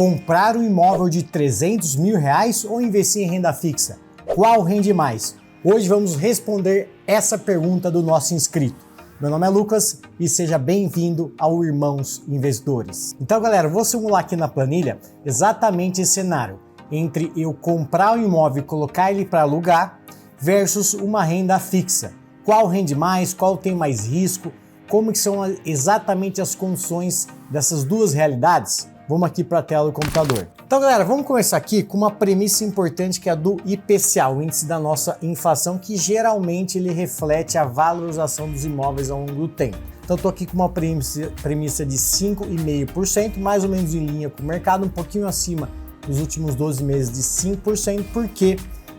Comprar um imóvel de 300 mil reais ou investir em renda fixa? Qual rende mais? Hoje vamos responder essa pergunta do nosso inscrito. Meu nome é Lucas e seja bem-vindo ao Irmãos Investidores. Então, galera, vou simular aqui na planilha exatamente esse cenário entre eu comprar um imóvel e colocar ele para alugar versus uma renda fixa. Qual rende mais? Qual tem mais risco? Como que são exatamente as condições dessas duas realidades? Vamos aqui para a tela do computador. Então, galera, vamos começar aqui com uma premissa importante que é a do IPCA, o índice da nossa inflação, que geralmente ele reflete a valorização dos imóveis ao longo do tempo. Então, estou aqui com uma premissa de 5,5%, mais ou menos em linha com o mercado, um pouquinho acima dos últimos 12 meses de 5%, porque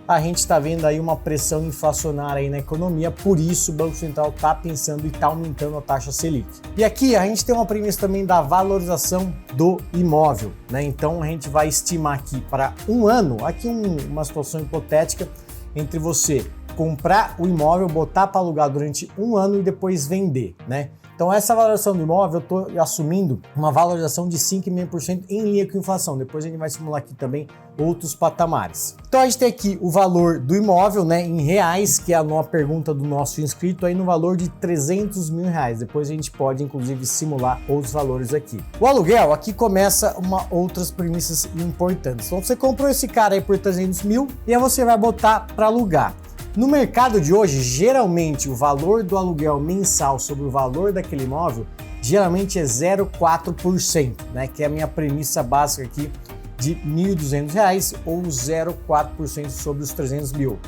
a gente está vendo aí uma pressão inflacionária aí na economia, por isso o Banco Central está pensando e está aumentando a taxa Selic. E aqui a gente tem uma premissa também da valorização do imóvel, né? Então a gente vai estimar aqui para um ano, aqui uma situação hipotética, entre você comprar o imóvel, botar para alugar durante um ano e depois vender, né? Então essa valorização do imóvel, eu estou assumindo uma valorização de 5,5% em linha com a inflação. Depois a gente vai simular aqui também outros patamares. Então a gente tem aqui o valor do imóvel, né, em reais, que é a nova pergunta do nosso inscrito, aí no valor de 300 mil reais. Depois a gente pode, inclusive, simular outros valores aqui. O aluguel, aqui começa outras premissas importantes. Então você comprou esse cara aí por 300 mil e aí você vai botar para alugar. No mercado de hoje, geralmente o valor do aluguel mensal sobre o valor daquele imóvel geralmente é 0,4%, né? Que é a minha premissa básica aqui de R$ 1.200 ou 0,4% sobre os 300 mil.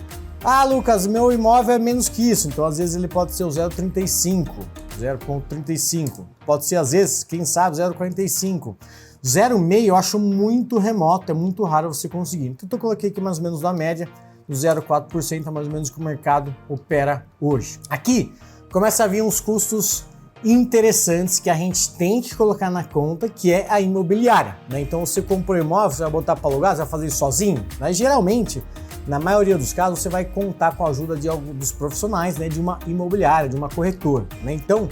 Ah, Lucas, meu imóvel é menos que isso, então às vezes ele pode ser o 0,35, pode ser às vezes, quem sabe, 0,45. 0,5 eu acho muito remoto, é muito raro você conseguir. Então eu coloquei aqui mais ou menos na média, o 0,4% é mais ou menos que o mercado opera hoje. Aqui começa a vir uns custos interessantes que a gente tem que colocar na conta, que é a imobiliária, né? Então você comprou imóvel, você vai botar para alugar, você vai fazer isso sozinho? Mas geralmente, na maioria dos casos, você vai contar com a ajuda de alguns dos profissionais, né, de uma imobiliária, de uma corretora, né? Então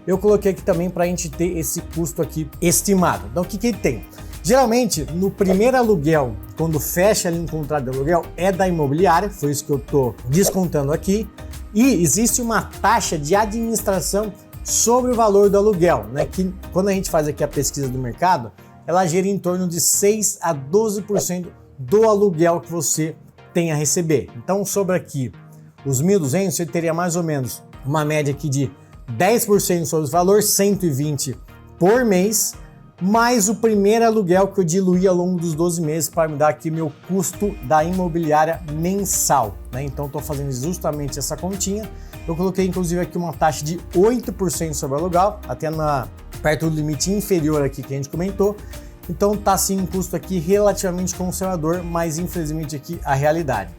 eu coloquei aqui também para a gente ter esse custo aqui estimado. Então o que ele tem? Geralmente, no primeiro aluguel, quando fecha ali um contrato de aluguel, é da imobiliária, foi isso que eu estou descontando aqui, e existe uma taxa de administração sobre o valor do aluguel, né? Que quando a gente faz aqui a pesquisa do mercado, ela gira em torno de 6 a 12% do aluguel que você tem a receber. Então, sobre aqui os 1.200, você teria mais ou menos uma média aqui de 10% sobre o valor, 120 por mês, mais o primeiro aluguel que eu diluí ao longo dos 12 meses para me dar aqui meu custo da imobiliária mensal, né? Então estou fazendo justamente essa continha. Eu coloquei inclusive aqui uma taxa de 8% sobre o aluguel, até perto do limite inferior aqui que a gente comentou. Então tá sim um custo aqui relativamente conservador, mas infelizmente aqui a realidade.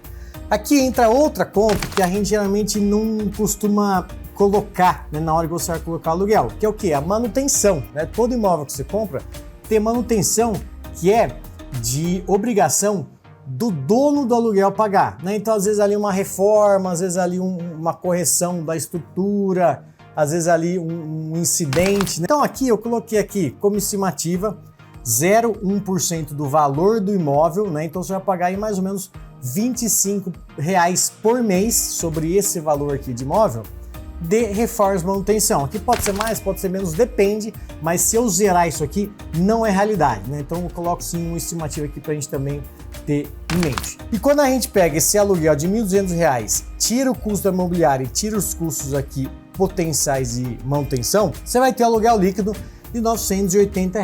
Aqui entra outra conta que a gente geralmente não costuma colocar, né, na hora que você vai colocar aluguel, que é o que? A manutenção, né? Todo imóvel que você compra tem manutenção que é de obrigação do dono do aluguel pagar, né? Então às vezes ali uma reforma, às vezes ali uma correção da estrutura, às vezes ali um incidente, né? Então aqui eu coloquei aqui como estimativa 0,1% do valor do imóvel, né? Então você vai pagar aí mais ou menos R$ 25 por mês sobre esse valor aqui de imóvel de reformas e manutenção. Aqui pode ser mais, pode ser menos, depende, mas se eu zerar isso aqui, não é realidade, né? Então eu coloco sim uma estimativa aqui para a gente também ter em mente. E quando a gente pega esse aluguel de R$ 1.200, tira o custo da imobiliária e tira os custos aqui potenciais de manutenção, você vai ter um aluguel líquido de R$ 980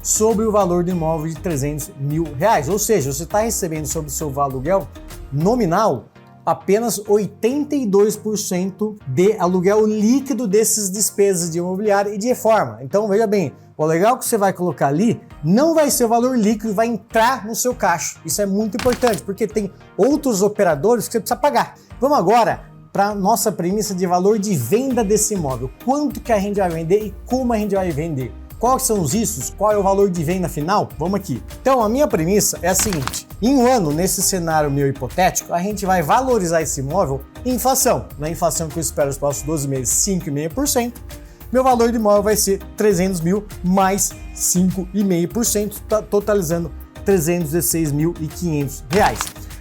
sobre o valor do imóvel de R$ 300 mil. Ou seja, você está recebendo sobre o seu aluguel nominal apenas 82% de aluguel líquido dessas despesas de imobiliária e de reforma. Então veja bem, o legal que você vai colocar ali não vai ser o valor líquido, vai entrar no seu caixa. Isso é muito importante, porque tem outros operadores que você precisa pagar. Vamos agora para a nossa premissa de valor de venda desse imóvel. Quanto que a gente vai vender e como a gente vai vender? Quais são os riscos? Qual é o valor de venda final? Vamos aqui. Então, a minha premissa é a seguinte. Em um ano, nesse cenário meu hipotético, a gente vai valorizar esse imóvel em inflação. Na inflação que eu espero nos próximos 12 meses, 5,5%. meu valor de imóvel vai ser 300 mil mais 5,5%, totalizando R$ 316.500.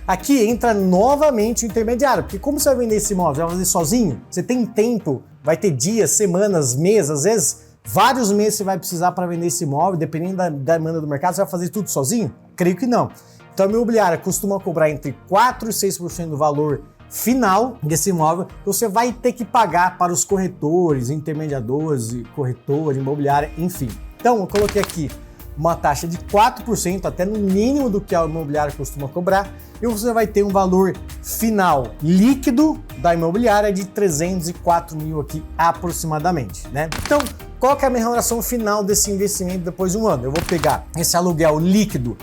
Aqui entra novamente o intermediário, porque como você vai vender esse imóvel? Você vai fazer sozinho? Você tem tempo, vai ter dias, semanas, meses, às vezes vários meses você vai precisar para vender esse imóvel, dependendo da demanda do mercado, você vai fazer tudo sozinho? Creio que não. Então a imobiliária costuma cobrar entre 4% e 6% do valor final desse imóvel, que você vai ter que pagar para os corretores, intermediadores, corretor, imobiliária, enfim. Então eu coloquei aqui uma taxa de 4%, até no mínimo do que a imobiliária costuma cobrar, e você vai ter um valor final líquido da imobiliária de 304 mil aqui aproximadamente, né? Então, qual que é a minha remuneração final desse investimento depois de um ano? Eu vou pegar esse aluguel líquido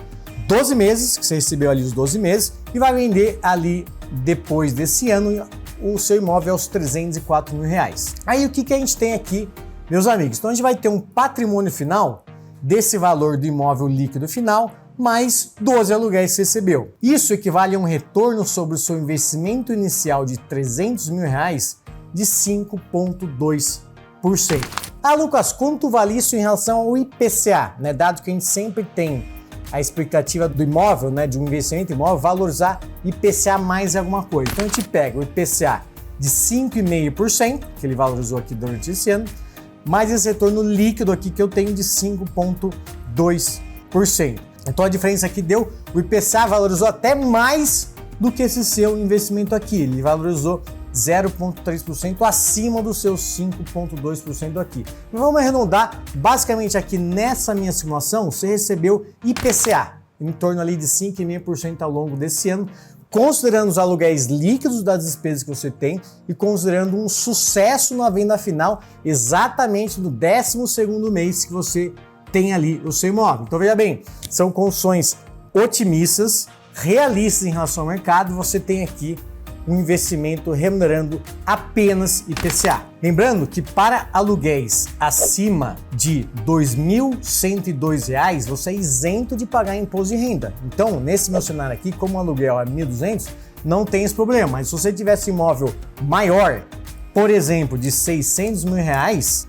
12 meses, que você recebeu ali os 12 meses, e vai vender ali depois desse ano o seu imóvel aos 304 mil reais. Aí o que a gente tem aqui, meus amigos? Então a gente vai ter um patrimônio final desse valor do imóvel líquido final, mais 12 aluguéis que você recebeu. Isso equivale a um retorno sobre o seu investimento inicial de 300 mil reais de 5,2%. Ah, Lucas, quanto vale isso em relação ao IPCA? Né? Dado que a gente sempre tem a expectativa do imóvel, né, de um investimento imóvel, valorizar IPCA mais alguma coisa. Então a gente pega o IPCA de 5,5%, que ele valorizou aqui durante esse ano, mais esse retorno líquido aqui que eu tenho de 5,2%. Então a diferença aqui deu, o IPCA valorizou até mais do que esse seu investimento aqui, ele valorizou 0,3% acima dos seus 5,2% aqui. E vamos arredondar, basicamente aqui nessa minha simulação, você recebeu IPCA, em torno ali de 5,5% ao longo desse ano, considerando os aluguéis líquidos das despesas que você tem e considerando um sucesso na venda final exatamente no 12º mês que você tem ali o seu imóvel. Então veja bem, são condições otimistas, realistas em relação ao mercado, você tem aqui um investimento remunerando apenas IPCA. Lembrando que para aluguéis acima de R$ 2.102, você é isento de pagar imposto de renda. Então, nesse meu cenário aqui, como o aluguel é 1.200, não tem esse problema. Mas se você tivesse imóvel maior, por exemplo, de R$ 600 mil,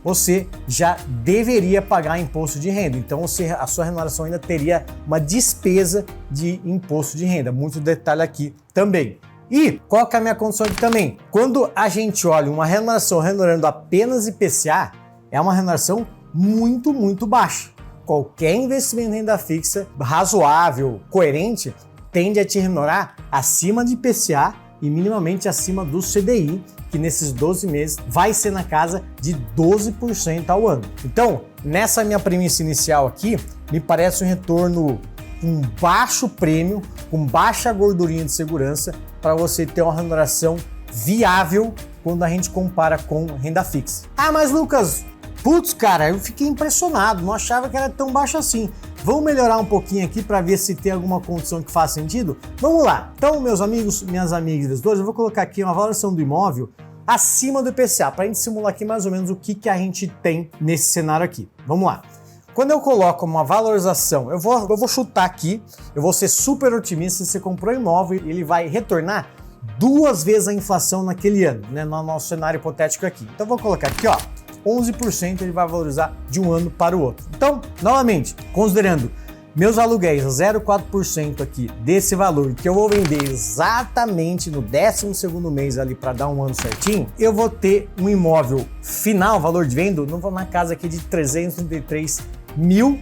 você já deveria pagar imposto de renda. Então, a sua remuneração ainda teria uma despesa de imposto de renda. Muito detalhe aqui também. E qual que é a minha condição aqui também? Quando a gente olha uma remuneração remunerando apenas IPCA, é uma remuneração muito, muito baixa. Qualquer investimento em renda fixa razoável, coerente, tende a te remunerar acima de IPCA e minimamente acima do CDI, que nesses 12 meses vai ser na casa de 12% ao ano. Então, nessa minha premissa inicial aqui, me parece um retorno com baixo prêmio, com baixa gordurinha de segurança, para você ter uma remuneração viável quando a gente compara com renda fixa. Ah, mas Lucas, putz, cara, eu fiquei impressionado, não achava que era tão baixo assim. Vamos melhorar um pouquinho aqui para ver se tem alguma condição que faça sentido? Vamos lá. Então, meus amigos, minhas amigas investidores, eu vou colocar aqui uma valoração do imóvel acima do IPCA, para a gente simular aqui mais ou menos o que a gente tem nesse cenário aqui. Vamos lá. Quando eu coloco uma valorização, eu vou chutar aqui, eu vou ser super otimista, se você comprou imóvel, ele vai retornar 2 vezes a inflação naquele ano, né, no nosso cenário hipotético aqui. Então eu vou colocar aqui, ó, 11% ele vai valorizar de um ano para o outro. Então, novamente, considerando meus aluguéis a 0,4% aqui desse valor, que eu vou vender exatamente no 12º mês ali para dar um ano certinho, eu vou ter um imóvel final, valor de venda, não vou na casa aqui de R$ 333 mil.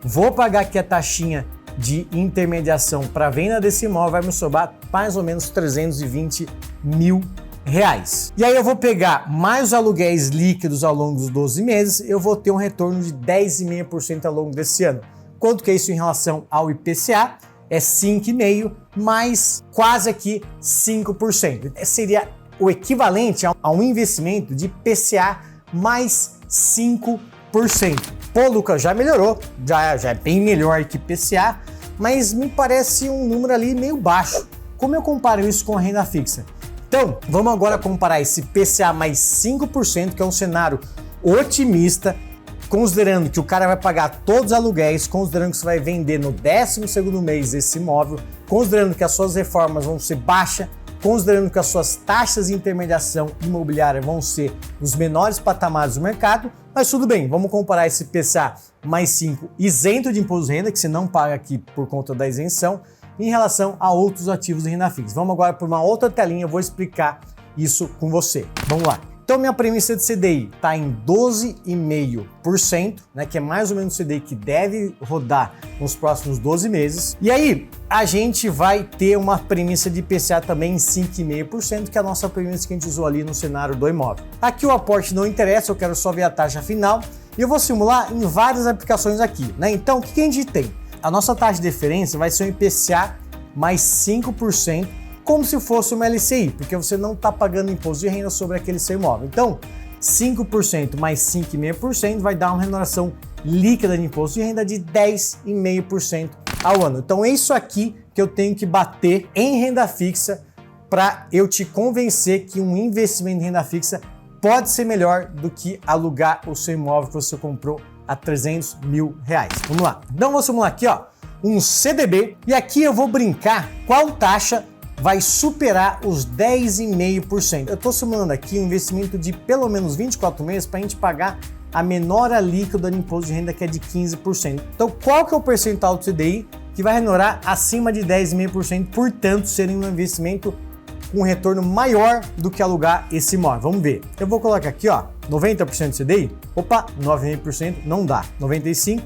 Vou pagar aqui a taxinha de intermediação para venda desse imóvel, vai me sobrar mais ou menos R$ 320 mil. E aí eu vou pegar mais os aluguéis líquidos ao longo dos 12 meses, eu vou ter um retorno de 10,5% ao longo desse ano. Quanto que é isso em relação ao IPCA? É 5,5% mais quase aqui 5%. Seria o equivalente a um investimento de IPCA mais 5%. Pô, Lucas, já melhorou, já é bem melhor que IPCA, mas me parece um número ali meio baixo. Como eu comparo isso com a renda fixa? Então, vamos agora comparar esse IPCA mais 5%, que é um cenário otimista, considerando que o cara vai pagar todos os aluguéis, considerando que você vai vender no 12º mês esse imóvel, considerando que as suas reformas vão ser baixas, considerando que as suas taxas de intermediação imobiliária vão ser os menores patamares do mercado, mas tudo bem, vamos comparar esse IPCA mais 5 isento de imposto de renda, que você não paga aqui por conta da isenção, em relação a outros ativos de renda fixa. Vamos agora para uma outra telinha, eu vou explicar isso com você. Vamos lá. Então, minha premissa de CDI está em 12,5%, né, que é mais ou menos o CDI que deve rodar nos próximos 12 meses. E aí, a gente vai ter uma premissa de IPCA também em 5,5%, que é a nossa premissa que a gente usou ali no cenário do imóvel. Aqui o aporte não interessa, eu quero só ver a taxa final e eu vou simular em várias aplicações aqui, né? Então, o que a gente tem? A nossa taxa de referência vai ser um IPCA mais 5%, como se fosse uma LCI, porque você não está pagando imposto de renda sobre aquele seu imóvel. Então, 5% mais 5,5% vai dar uma remuneração líquida de imposto de renda de 10,5% ao ano. Então, é isso aqui que eu tenho que bater em renda fixa para eu te convencer que um investimento em renda fixa pode ser melhor do que alugar o seu imóvel que você comprou a R$300 mil. Vamos lá. Então, vou simular aqui, ó, um CDB, e aqui eu vou brincar qual taxa vai superar os 10,5%. Eu estou simulando aqui um investimento de pelo menos 24 meses para a gente pagar a menor alíquota de imposto de renda, que é de 15%. Então, qual que é o percentual do CDI que vai renorar acima de 10,5%, portanto, seria um investimento com um retorno maior do que alugar esse imóvel? Vamos ver. Eu vou colocar aqui, ó, 90% de CDI. Opa, 9,5% não dá. 95%,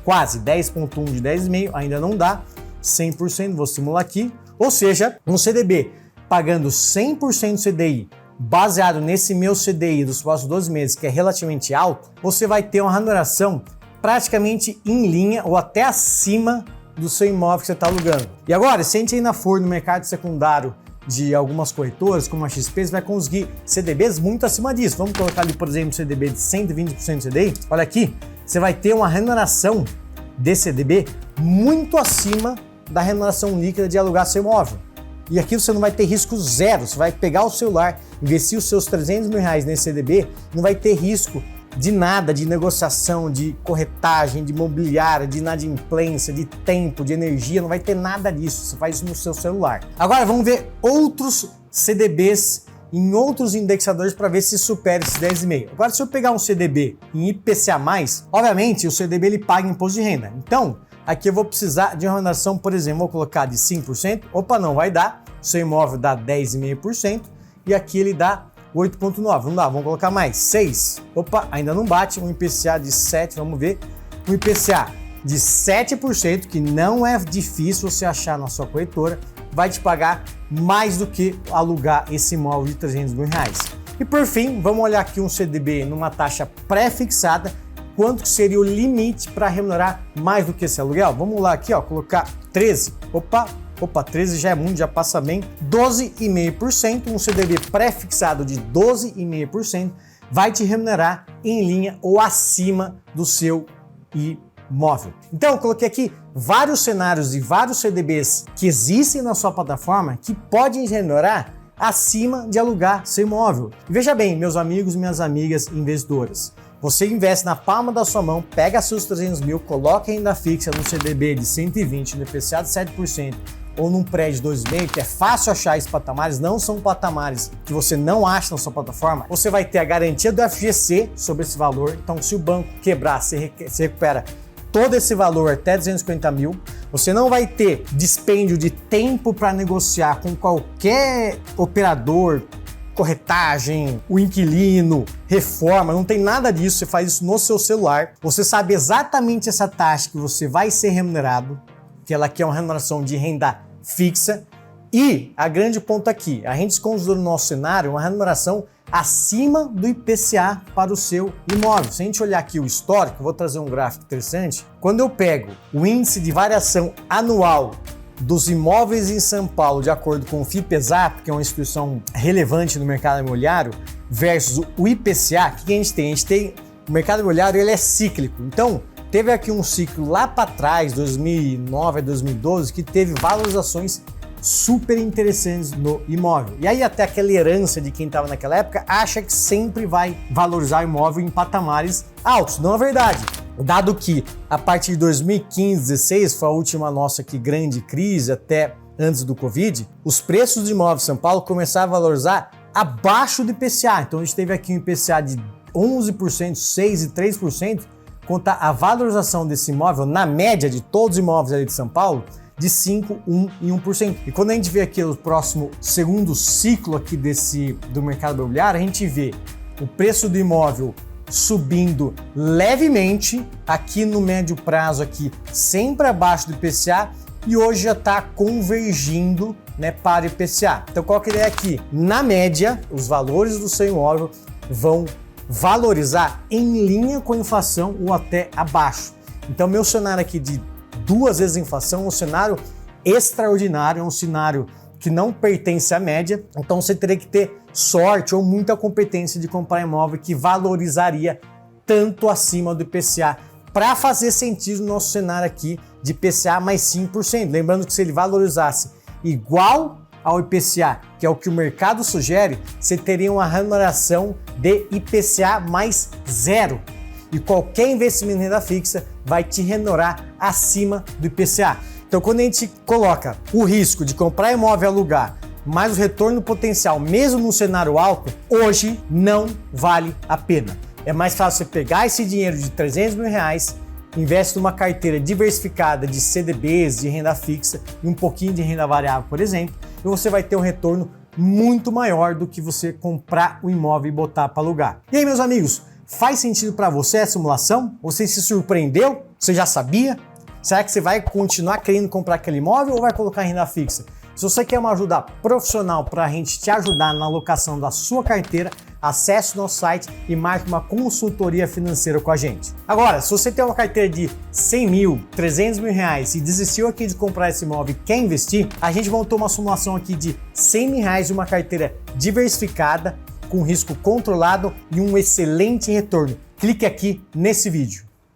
quase 10,1% de 10,5%, ainda não dá. 100%, vou simular aqui. Ou seja, um CDB pagando 100% CDI, baseado nesse meu CDI dos próximos 12 meses, que é relativamente alto, você vai ter uma remuneração praticamente em linha ou até acima do seu imóvel que você está alugando. E agora, se a gente ainda for no mercado secundário de algumas corretoras, como a XP, você vai conseguir CDBs muito acima disso. Vamos colocar ali, por exemplo, um CDB de 120% de CDI. Olha aqui, você vai ter uma remuneração de CDB muito acima da remuneração líquida de alugar seu imóvel. E aqui você não vai ter risco zero, você vai pegar o celular, investir os seus R$300 mil nesse CDB, não vai ter risco de nada, de negociação, de corretagem, de imobiliária, de inadimplência, de tempo, de energia, não vai ter nada disso, você faz isso no seu celular. Agora vamos ver outros CDBs em outros indexadores para ver se supera esses 10,5%. Agora, se eu pegar um CDB em IPCA+, obviamente o CDB ele paga imposto de renda. Então, aqui eu vou precisar de uma remuneração, por exemplo, vou colocar de 5%. Opa, não vai dar. O seu imóvel dá 10,5% e aqui ele dá 8,9%. Não dá, vamos colocar mais 6%. Opa, ainda não bate. Um IPCA de 7%, vamos ver. Um IPCA de 7%, que não é difícil você achar na sua corretora, vai te pagar mais do que alugar esse imóvel de R$300 mil. E por fim, vamos olhar aqui um CDB numa taxa pré-fixada, quanto que seria o limite para remunerar mais do que esse aluguel? Vamos lá aqui, ó, colocar 13. Opa, 13 já é muito, já passa bem. 12,5%, um CDB pré-fixado de 12,5% vai te remunerar em linha ou acima do seu imóvel. Então, eu coloquei aqui vários cenários e vários CDBs que existem na sua plataforma que podem remunerar acima de alugar seu imóvel. E veja bem, meus amigos e minhas amigas investidoras, você investe na palma da sua mão, pega seus 300 mil, coloca em renda fixa no CDB de 120, no IPCA de 7%, ou num prédio de 2,5%, que é fácil achar esses patamares, não são patamares que você não acha na sua plataforma, você vai ter a garantia do FGC sobre esse valor. Então, se o banco quebrar, você recupera todo esse valor até 250 mil. Você não vai ter dispêndio de tempo para negociar com qualquer operador, corretagem, o inquilino, reforma, não tem nada disso, você faz isso no seu celular. Você sabe exatamente essa taxa que você vai ser remunerado, que ela aqui é uma remuneração de renda fixa. E a grande ponto aqui, a gente considerou no nosso cenário uma remuneração acima do IPCA para o seu imóvel. Se a gente olhar aqui o histórico, vou trazer um gráfico interessante. Quando eu pego o índice de variação anual dos imóveis em São Paulo, de acordo com o FIPESAP, que é uma instituição relevante no mercado imobiliário, versus o IPCA, o que a gente tem? A gente tem o mercado imobiliário, ele é cíclico. Então, teve aqui um ciclo lá para trás, 2009 a 2012, que teve valorizações super interessantes no imóvel. E aí até aquela herança de quem estava naquela época acha que sempre vai valorizar o imóvel em patamares altos. Não é verdade. Dado que a partir de 2015, 2016 foi a última nossa grande crise, até antes do Covid, os preços de imóveis em São Paulo começaram a valorizar abaixo do IPCA. Então a gente teve aqui um IPCA de 11%, 6% e 3%, contra a valorização desse imóvel, na média de todos os imóveis ali de São Paulo, de 5%, 1% e 1%. E quando a gente vê aqui o próximo segundo ciclo aqui do mercado imobiliário, a gente vê o preço do imóvel subindo levemente, aqui no médio prazo, aqui sempre abaixo do IPCA, e hoje já está convergindo, né, para o IPCA. Então qual que é a ideia aqui? Na média, os valores do seu imóvel vão valorizar em linha com a inflação ou até abaixo. Então meu cenário aqui de 2 vezes a inflação é um cenário extraordinário, é um cenário que não pertence à média, então você teria que ter sorte ou muita competência de comprar imóvel que valorizaria tanto acima do IPCA para fazer sentido no nosso cenário aqui de IPCA mais 5%. Lembrando que se ele valorizasse igual ao IPCA, que é o que o mercado sugere, você teria uma remuneração de IPCA mais 0. E qualquer investimento em renda fixa vai te remunerar acima do IPCA. Então, quando a gente coloca o risco de comprar imóvel e alugar, mais o retorno potencial, mesmo num cenário alto, hoje não vale a pena. É mais fácil você pegar esse dinheiro de 300 mil reais, investe numa carteira diversificada de CDBs, de renda fixa e um pouquinho de renda variável, por exemplo, e você vai ter um retorno muito maior do que você comprar o imóvel e botar para alugar. E aí, meus amigos, faz sentido para você essa simulação? Você se surpreendeu? Você já sabia? Será que você vai continuar querendo comprar aquele imóvel ou vai colocar em renda fixa? Se você quer uma ajuda profissional para a gente te ajudar na alocação da sua carteira, acesse o nosso site e marque uma consultoria financeira com a gente. Agora, se você tem uma carteira de 100 mil, 300 mil reais e desistiu aqui de comprar esse imóvel e quer investir, a gente montou uma simulação aqui de 100 mil reais de uma carteira diversificada, com risco controlado e um excelente retorno. Clique aqui nesse vídeo.